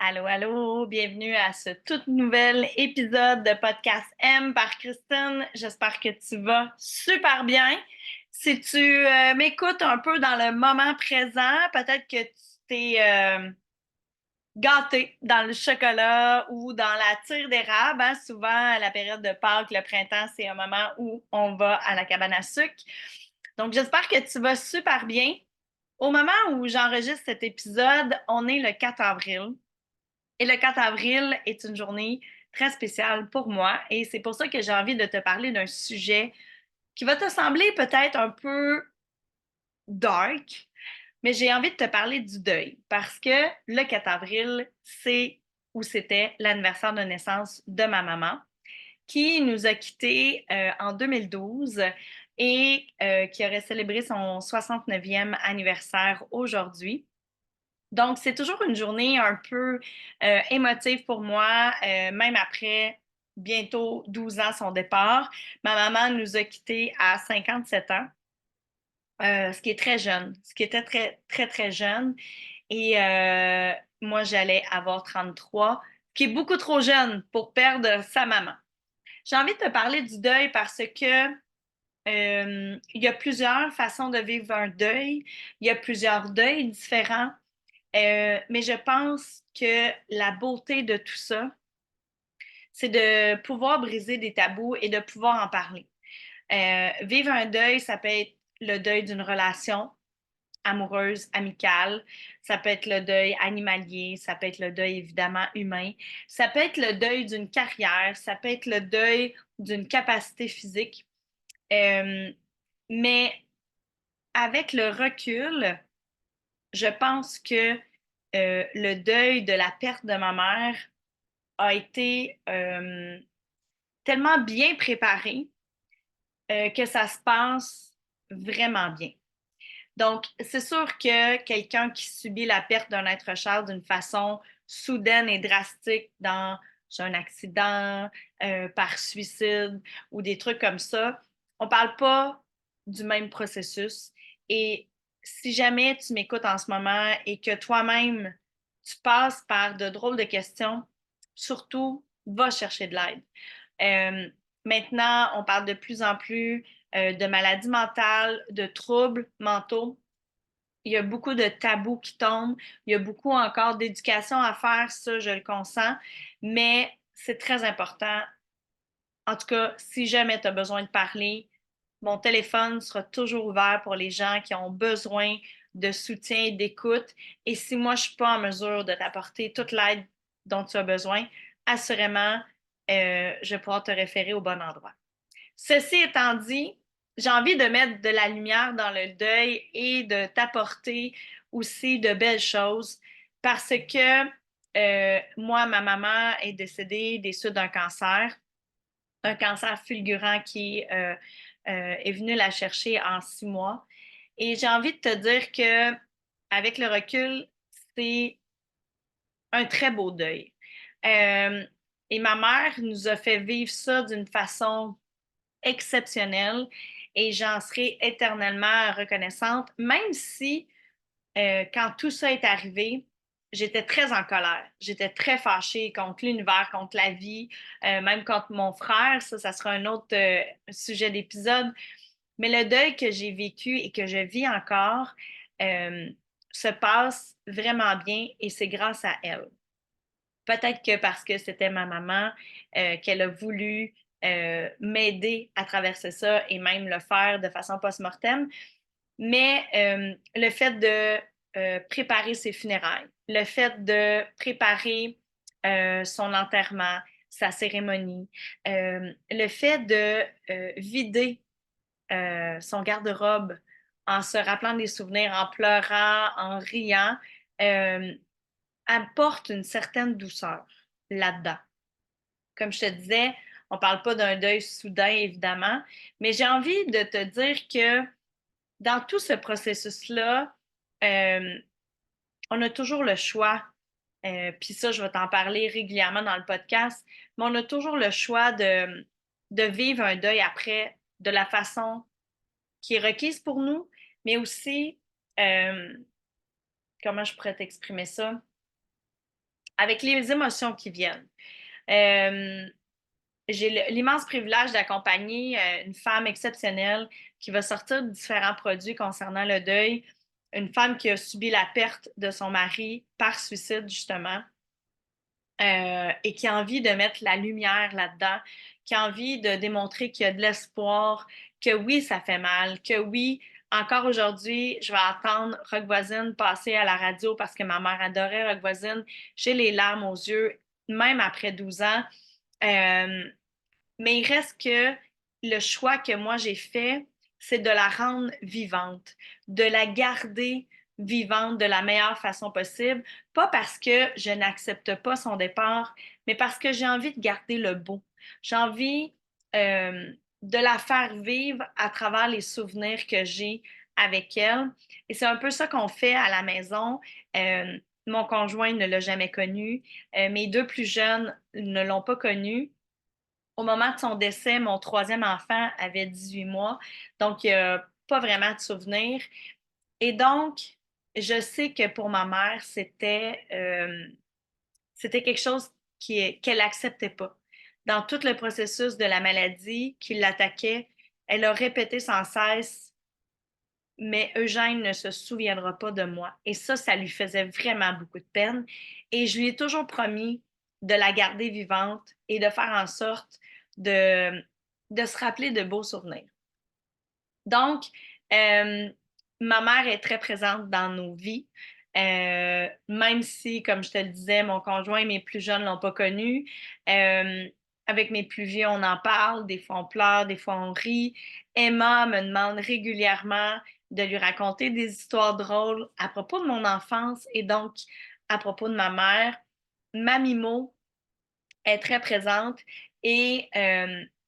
Allô, allô, bienvenue à ce tout nouvel épisode de Podcast M par Christine. J'espère que tu vas super bien. Si tu m'écoutes un peu dans le moment présent, peut-être que tu t'es gâté dans le chocolat ou dans la tire d'érable. Hein. Souvent, à la période de Pâques, le printemps, c'est un moment où on va à la cabane à sucre. Donc, j'espère que tu vas super bien. Au moment où j'enregistre cet épisode, on est le 4 avril. Et le 4 avril est une journée très spéciale pour moi et c'est pour ça que j'ai envie de te parler d'un sujet qui va te sembler peut-être un peu dark, mais j'ai envie de te parler du deuil parce que le 4 avril, c'est ou c'était l'anniversaire de naissance de ma maman qui nous a quittés en 2012 et qui aurait célébré son 69e anniversaire aujourd'hui. Donc, c'est toujours une journée un peu émotive pour moi, même après bientôt 12 ans son départ. Ma maman nous a quittés à 57 ans, ce qui est très jeune, ce qui était très, très, très jeune. Et moi, j'allais avoir 33, ce qui est beaucoup trop jeune pour perdre sa maman. J'ai envie de te parler du deuil parce que il y a plusieurs façons de vivre un deuil. Il y a plusieurs deuils différents. Mais je pense que la beauté de tout ça, c'est de pouvoir briser des tabous et de pouvoir en parler. Vivre un deuil, ça peut être le deuil d'une relation amoureuse, amicale, ça peut être le deuil animalier, ça peut être le deuil évidemment humain, ça peut être le deuil d'une carrière, ça peut être le deuil d'une capacité physique. Euh, mais avec le recul, je pense que le deuil de la perte de ma mère a été tellement bien préparé que ça se passe vraiment bien. Donc, c'est sûr que quelqu'un qui subit la perte d'un être cher d'une façon soudaine et drastique dans un accident, par suicide ou des trucs comme ça, on ne parle pas du même processus. Et si jamais tu m'écoutes en ce moment et que toi-même, tu passes par de drôles de questions, surtout, va chercher de l'aide. Euh, Maintenant, on parle de plus en plus de maladies mentales, de troubles mentaux. Il y a beaucoup de tabous qui tombent. Il y a beaucoup encore d'éducation à faire, ça, je le consens. Mais c'est très important. En tout cas, si jamais tu as besoin de parler, mon téléphone sera toujours ouvert pour les gens qui ont besoin de soutien et d'écoute. Et si moi, je ne suis pas en mesure de t'apporter toute l'aide dont tu as besoin, assurément, je vais pouvoir te référer au bon endroit. Ceci étant dit, j'ai envie de mettre de la lumière dans le deuil et de t'apporter aussi de belles choses parce que moi, ma maman est décédée des suites d'un cancer, un cancer fulgurant qui est venu la chercher en 6 mois. Et j'ai envie de te dire que avec le recul, c'est un très beau deuil. Euh, et ma mère nous a fait vivre ça d'une façon exceptionnelle et j'en serai éternellement reconnaissante, même si quand tout ça est arrivé, j'étais très en colère. J'étais très fâchée contre l'univers, contre la vie, même contre mon frère. Ça sera un autre sujet d'épisode. Mais le deuil que j'ai vécu et que je vis encore euh, se passe vraiment bien et c'est grâce à elle. Peut-être que parce que c'était ma maman, qu'elle a voulu m'aider à traverser ça et même le faire de façon post-mortem. Mais le fait de préparer ses funérailles, le fait de préparer son enterrement, sa cérémonie, le fait de vider son garde-robe en se rappelant des souvenirs, en pleurant, en riant, euh, apporte une certaine douceur là-dedans. Comme je te disais, on ne parle pas d'un deuil soudain, évidemment, mais j'ai envie de te dire que dans tout ce processus-là, euh, on a toujours le choix, puis ça, je vais t'en parler régulièrement dans le podcast, mais on a toujours le choix de vivre un deuil après de la façon qui est requise pour nous, mais aussi, euh, comment je pourrais t'exprimer ça? avec les émotions qui viennent. Euh, j'ai l'immense privilège d'accompagner une femme exceptionnelle qui va sortir de différents produits concernant le deuil, une femme qui a subi la perte de son mari par suicide, justement, et qui a envie de mettre la lumière là-dedans, qui a envie de démontrer qu'il y a de l'espoir, que oui, ça fait mal, que oui, encore aujourd'hui, je vais entendre Rock Voisine passer à la radio parce que ma mère adorait Rock Voisine. J'ai les larmes aux yeux, même après 12 ans. Euh, mais il reste que le choix que moi j'ai fait, c'est de la rendre vivante, de la garder vivante de la meilleure façon possible, pas parce que je n'accepte pas son départ, mais parce que j'ai envie de garder le beau. J'ai envie euh, de la faire vivre à travers les souvenirs que j'ai avec elle. Et c'est un peu ça qu'on fait à la maison. Euh, Mon conjoint ne l'a jamais connu. Mes deux plus jeunes ne l'ont pas connu. Au moment de son décès, mon troisième enfant avait 18 mois, donc il n'y a pas vraiment de souvenirs. Et donc, je sais que pour ma mère, c'était quelque chose qu'elle n'acceptait pas. Dans tout le processus de la maladie qui l'attaquait, elle a répété sans cesse, mais Eugène ne se souviendra pas de moi. Et ça lui faisait vraiment beaucoup de peine. Et je lui ai toujours promis de la garder vivante et de faire en sorte de, de se rappeler de beaux souvenirs. Donc, euh, ma mère est très présente dans nos vies, même si, comme je te le disais, mon conjoint et mes plus jeunes ne l'ont pas connu. Euh, Avec mes plus vieux, on en parle, des fois on pleure, des fois on rit. Emma me demande régulièrement de lui raconter des histoires drôles à propos de mon enfance et donc à propos de ma mère. Mamimo est très présente et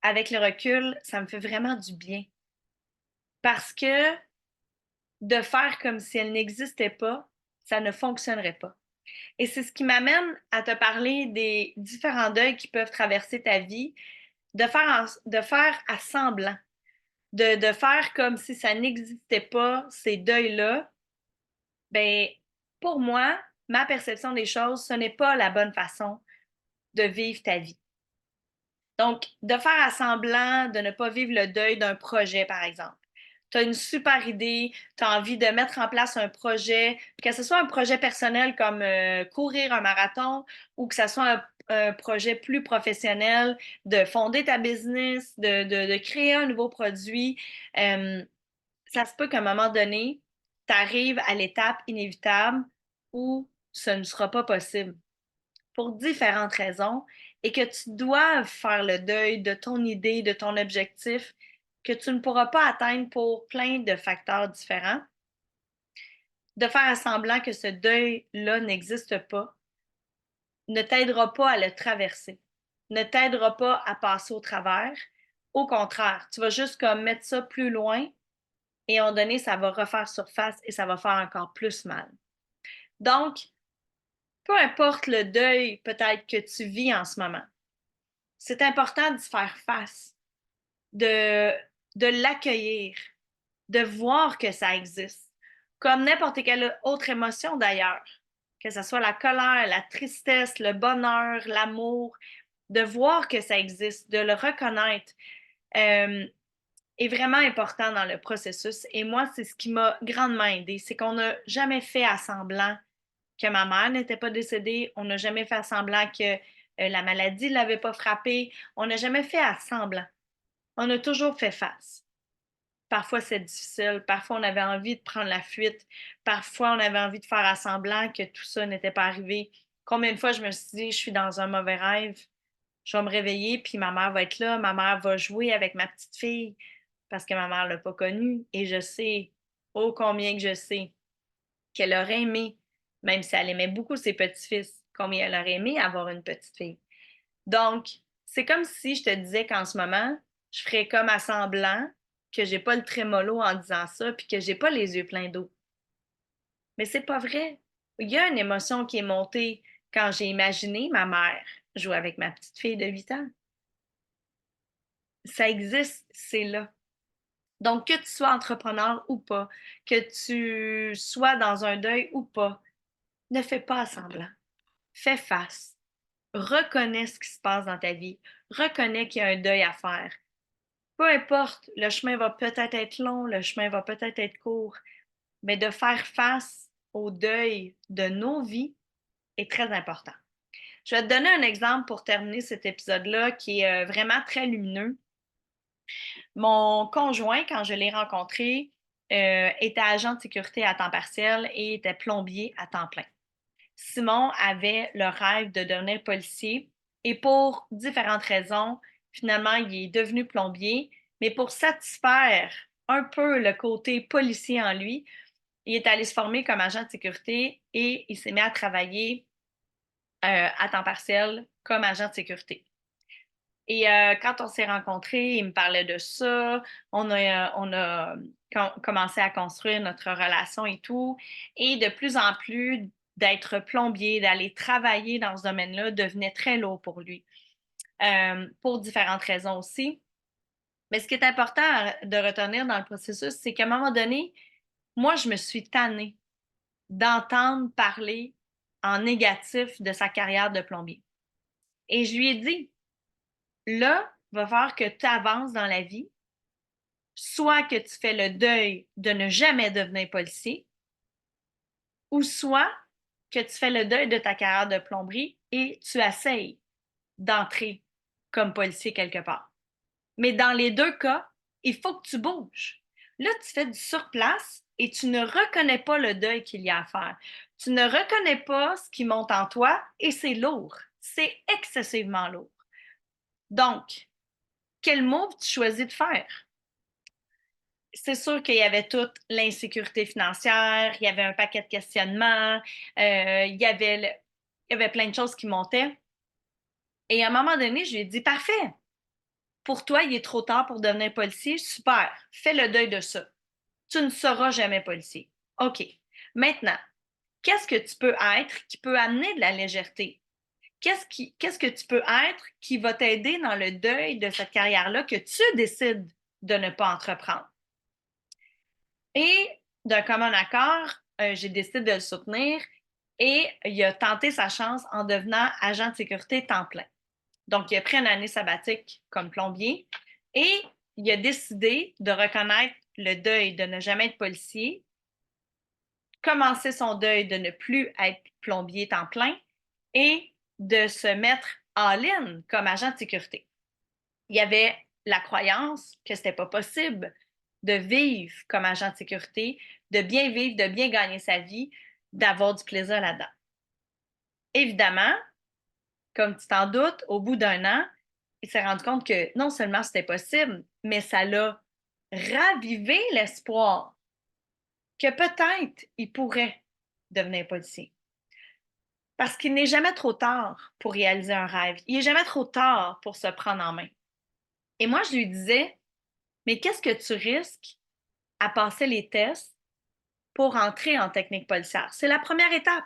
avec le recul, ça me fait vraiment du bien parce que de faire comme si elle n'existait pas, ça ne fonctionnerait pas. Et c'est ce qui m'amène à te parler des différents deuils qui peuvent traverser ta vie, de faire à semblant, de faire comme si ça n'existait pas, ces deuils-là. Ben, pour moi, ma perception des choses, ce n'est pas la bonne façon de vivre ta vie. Donc, de faire à semblant de ne pas vivre le deuil d'un projet, par exemple. Tu as une super idée, tu as envie de mettre en place un projet, que ce soit un projet personnel comme courir un marathon ou que ce soit un projet plus professionnel, de fonder ta business, de créer un nouveau produit. Euh, Ça se peut qu'à un moment donné, tu arrives à l'étape inévitable où ce ne sera pas possible pour différentes raisons et que tu dois faire le deuil de ton idée, de ton objectif, que tu ne pourras pas atteindre pour plein de facteurs différents, de faire semblant que ce deuil-là n'existe pas, ne t'aidera pas à le traverser, ne t'aidera pas à passer au travers. Au contraire, tu vas juste comme mettre ça plus loin et à un moment donné, ça va refaire surface et ça va faire encore plus mal. Donc, peu importe le deuil peut-être que tu vis en ce moment, c'est important d'y faire face, de, de l'accueillir, de voir que ça existe, comme n'importe quelle autre émotion d'ailleurs, que ce soit la colère, la tristesse, le bonheur, l'amour, de voir que ça existe, de le reconnaître, euh, est vraiment important dans le processus. Et moi, c'est ce qui m'a grandement aidé, c'est qu'on n'a jamais fait à semblant que ma mère n'était pas décédée, on n'a jamais fait à semblant que la maladie ne l'avait pas frappée, on n'a jamais fait à semblant. On a toujours fait face. Parfois, c'est difficile. Parfois, on avait envie de prendre la fuite. Parfois, on avait envie de faire à semblant que tout ça n'était pas arrivé. Combien de fois je me suis dit, je suis dans un mauvais rêve, je vais me réveiller, puis ma mère va être là, ma mère va jouer avec ma petite fille parce que ma mère ne l'a pas connue. Et je sais, oh combien que je sais, qu'elle aurait aimé, même si elle aimait beaucoup ses petits-fils, combien elle aurait aimé avoir une petite fille. Donc, c'est comme si je te disais qu'en ce moment, je ferais comme à semblant que j'ai pas le trémolo en disant ça, puis que j'ai pas les yeux pleins d'eau. Mais c'est pas vrai. Il y a une émotion qui est montée quand j'ai imaginé ma mère jouer avec ma petite fille de 8 ans. Ça existe, c'est là. Donc, que tu sois entrepreneur ou pas, que tu sois dans un deuil ou pas, ne fais pas à semblant. fais face, reconnais ce qui se passe dans ta vie, reconnais qu'il y a un deuil à faire. Peu importe, le chemin va peut-être être long, le chemin va peut-être être court, mais de faire face au deuil de nos vies est très important. Je vais te donner un exemple pour terminer cet épisode-là qui est vraiment très lumineux. Mon conjoint, quand je l'ai rencontré, était agent de sécurité à temps partiel et était plombier à temps plein. Simon avait le rêve de devenir policier et pour différentes raisons, finalement, il est devenu plombier, mais pour satisfaire un peu le côté policier en lui, il est allé se former comme agent de sécurité et il s'est mis à travailler à temps partiel comme agent de sécurité. Et quand on s'est rencontrés, il me parlait de ça. On a commencé à construire notre relation et tout. Et de plus en plus, d'être plombier, d'aller travailler dans ce domaine-là devenait très lourd pour lui, pour différentes raisons aussi. Mais ce qui est important de retenir dans le processus, c'est qu'à un moment donné, moi, je me suis tannée d'entendre parler en négatif de sa carrière de plombier. Et je lui ai dit, là, va falloir que tu avances dans la vie, soit que tu fais le deuil de ne jamais devenir policier, ou soit que tu fais le deuil de ta carrière de plomberie et tu essayes d'entrer comme policier quelque part. Mais dans les deux cas, il faut que tu bouges. Là, tu fais du surplace et tu ne reconnais pas le deuil qu'il y a à faire. Tu ne reconnais pas ce qui monte en toi et c'est lourd. C'est excessivement lourd. Donc, quel move tu choisis de faire? C'est sûr qu'il y avait toute l'insécurité financière, il y avait un paquet de questionnements, il y avait plein de choses qui montaient. Et à un moment donné, je lui ai dit, parfait, pour toi, il est trop tard pour devenir policier, super, fais le deuil de ça. Tu ne seras jamais policier. OK. Maintenant, qu'est-ce que tu peux être qui peut amener de la légèreté? Qu'est-ce que tu peux être qui va t'aider dans le deuil de cette carrière-là que tu décides de ne pas entreprendre? Et d'un commun accord, j'ai décidé de le soutenir et il a tenté sa chance en devenant agent de sécurité temps plein. Donc, il a pris une année sabbatique comme plombier et il a décidé de reconnaître le deuil de ne jamais être policier, commencer son deuil de ne plus être plombier temps plein et de se mettre all-in comme agent de sécurité. Il y avait la croyance que c'était pas possible de vivre comme agent de sécurité, de bien vivre, de bien gagner sa vie, d'avoir du plaisir là-dedans. Évidemment, comme tu t'en doutes, au bout d'un an, il s'est rendu compte que non seulement c'était possible, mais ça l'a ravivé l'espoir que peut-être il pourrait devenir policier. Parce qu'il n'est jamais trop tard pour réaliser un rêve. Il n'est jamais trop tard pour se prendre en main. Et moi, je lui disais, mais qu'est-ce que tu risques à passer les tests pour entrer en technique policière? C'est la première étape.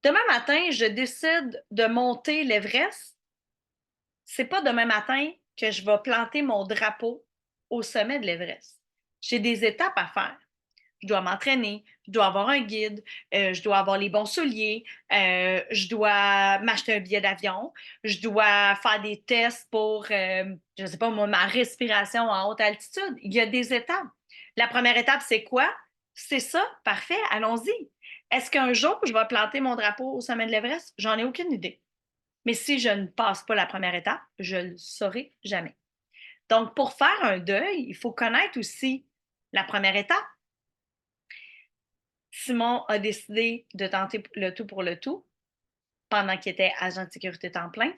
Demain matin, je décide de monter l'Everest. C'est pas demain matin que je vais planter mon drapeau au sommet de l'Everest. J'ai des étapes à faire. Je dois m'entraîner, je dois avoir un guide, je dois avoir les bons souliers, je dois m'acheter un billet d'avion, je dois faire des tests pour, je ne sais pas moi, ma respiration en haute altitude. Il y a des étapes. La première étape, c'est quoi? C'est ça, parfait, allons-y. Est-ce qu'un jour, je vais planter mon drapeau au sommet de l'Everest? J'en ai aucune idée. Mais si je ne passe pas la première étape, je ne le saurai jamais. Donc, pour faire un deuil, il faut connaître aussi la première étape. Simon a décidé de tenter le tout pour le tout pendant qu'il était agent de sécurité temps plein,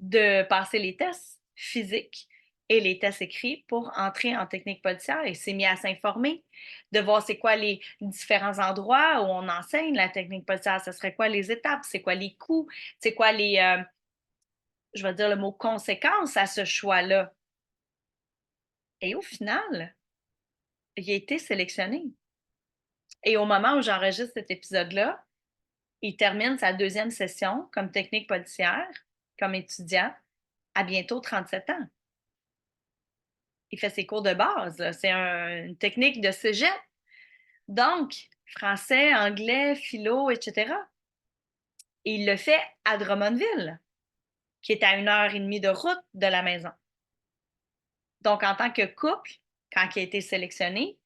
de passer les tests physiques et les tests écrits pour entrer en technique policière. Il s'est mis à s'informer, de voir c'est quoi les différents endroits où on enseigne la technique policière, ce serait quoi les étapes, c'est quoi les coûts, c'est quoi les, je vais dire le mot conséquences à ce choix-là. Et au final, il a été sélectionné. Et au moment où j'enregistre cet épisode-là, il termine sa deuxième session comme technique policière, comme étudiant, à bientôt 37 ans. Il fait ses cours de base. C'est une technique de cégep. Donc, français, anglais, philo, etc. Et il le fait à Drummondville, qui est à 1 heure et demie de route de la maison. Donc, en tant que couple, quand il a été sélectionné,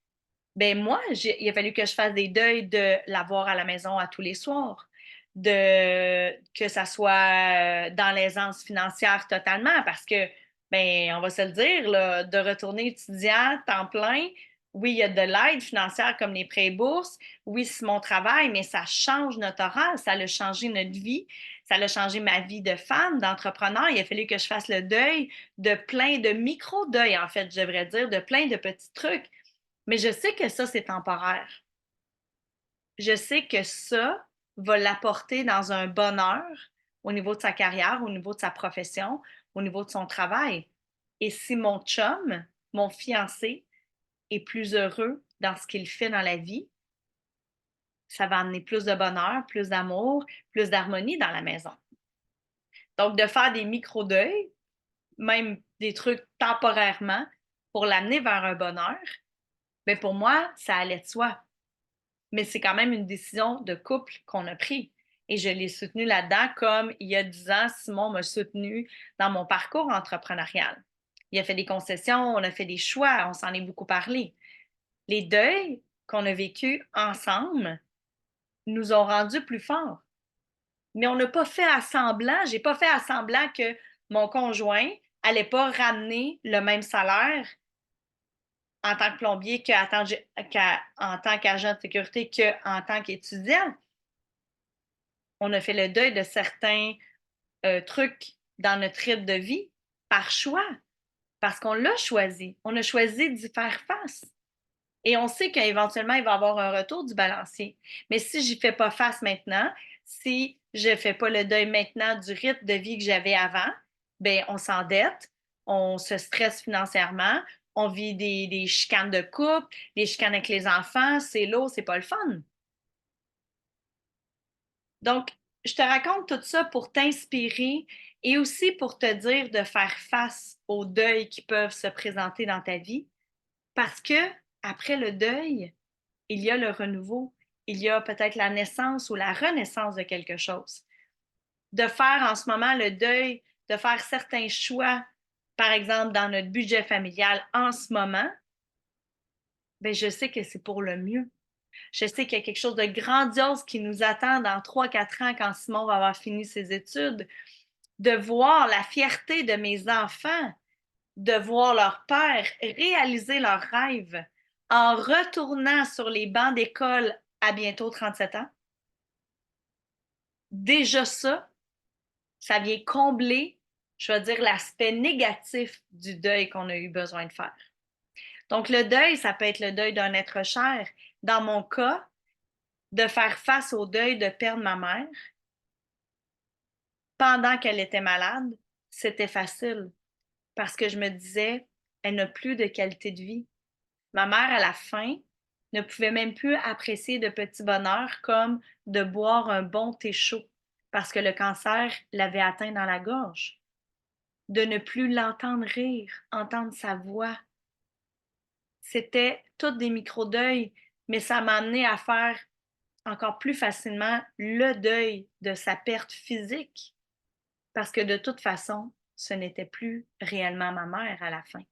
ben moi, il a fallu que je fasse des deuils de l'avoir à la maison à tous les soirs, de que ça soit dans l'aisance financière totalement, parce que, ben, on va se le dire, là, de retourner étudiant temps plein, oui, il y a de l'aide financière comme les prêts et bourses, oui, c'est mon travail, mais ça change notre horaire, ça a changé notre vie, ça a changé ma vie de femme, d'entrepreneur. Il a fallu que je fasse le deuil de plein de micro-deuils, en fait, je devrais dire, de plein de petits trucs. Mais je sais que ça, c'est temporaire. Je sais que ça va l'apporter dans un bonheur au niveau de sa carrière, au niveau de sa profession, au niveau de son travail. Et si mon chum, mon fiancé, est plus heureux dans ce qu'il fait dans la vie, ça va amener plus de bonheur, plus d'amour, plus d'harmonie dans la maison. Donc, de faire des micro-deuils, même des trucs temporairement, pour l'amener vers un bonheur, bien pour moi, ça allait de soi. Mais c'est quand même une décision de couple qu'on a prise. Et je l'ai soutenu là-dedans comme il y a 10 ans, Simon m'a soutenu dans mon parcours entrepreneurial. Il a fait des concessions, on a fait des choix, on s'en est beaucoup parlé. Les deuils qu'on a vécus ensemble nous ont rendus plus forts. Mais on n'a pas fait à semblant, j'ai pas fait à semblant que mon conjoint allait pas ramener le même salaire en tant que plombier qu'en tant qu'agent de sécurité qu'en tant qu'étudiant. On a fait le deuil de certains trucs dans notre rythme de vie par choix, parce qu'on l'a choisi. On a choisi d'y faire face. Et on sait qu'éventuellement, il va y avoir un retour du balancier. Mais si je n'y fais pas face maintenant, si je ne fais pas le deuil maintenant du rythme de vie que j'avais avant, bien, on s'endette, on se stresse financièrement, on vit des chicanes de couple, des chicanes avec les enfants, c'est lourd, c'est pas le fun. Donc, je te raconte tout ça pour t'inspirer et aussi pour te dire de faire face aux deuils qui peuvent se présenter dans ta vie parce que après le deuil, il y a le renouveau, il y a peut-être la naissance ou la renaissance de quelque chose. De faire en ce moment le deuil, de faire certains choix, par exemple dans notre budget familial en ce moment, bien, je sais que c'est pour le mieux. Je sais qu'il y a quelque chose de grandiose qui nous attend dans 3-4 ans quand Simon va avoir fini ses études, de voir la fierté de mes enfants, de voir leur père réaliser leurs rêves en retournant sur les bancs d'école à bientôt 37 ans. Déjà ça vient combler, je vais dire, l'aspect négatif du deuil qu'on a eu besoin de faire. Donc, le deuil, ça peut être le deuil d'un être cher. Dans mon cas, de faire face au deuil de perdre ma mère pendant qu'elle était malade, c'était facile parce que je me disais, elle n'a plus de qualité de vie. Ma mère, à la fin, ne pouvait même plus apprécier de petits bonheurs comme de boire un bon thé chaud parce que le cancer l'avait atteint dans la gorge. De ne plus l'entendre rire, entendre sa voix. C'était toutes des micro-deuils, mais ça m'a amené à faire encore plus facilement le deuil de sa perte physique parce que de toute façon, ce n'était plus réellement ma mère à la fin.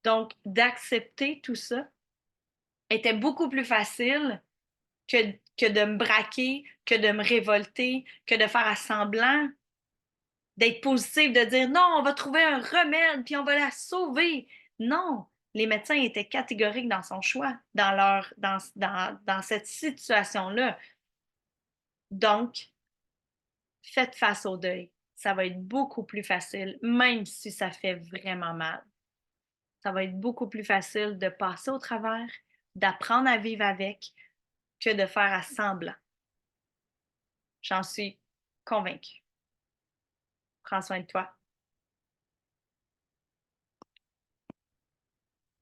Donc, d'accepter tout ça était beaucoup plus facile que de me braquer, que de me révolter, que de faire à semblant d'être positif, de dire non, on va trouver un remède puis on va la sauver. Non, les médecins étaient catégoriques dans son choix, dans cette situation-là. Donc, faites face au deuil. Ça va être beaucoup plus facile, même si ça fait vraiment mal. Ça va être beaucoup plus facile de passer au travers, d'apprendre à vivre avec, que de faire à semblant. J'en suis convaincue. Prends soin de toi.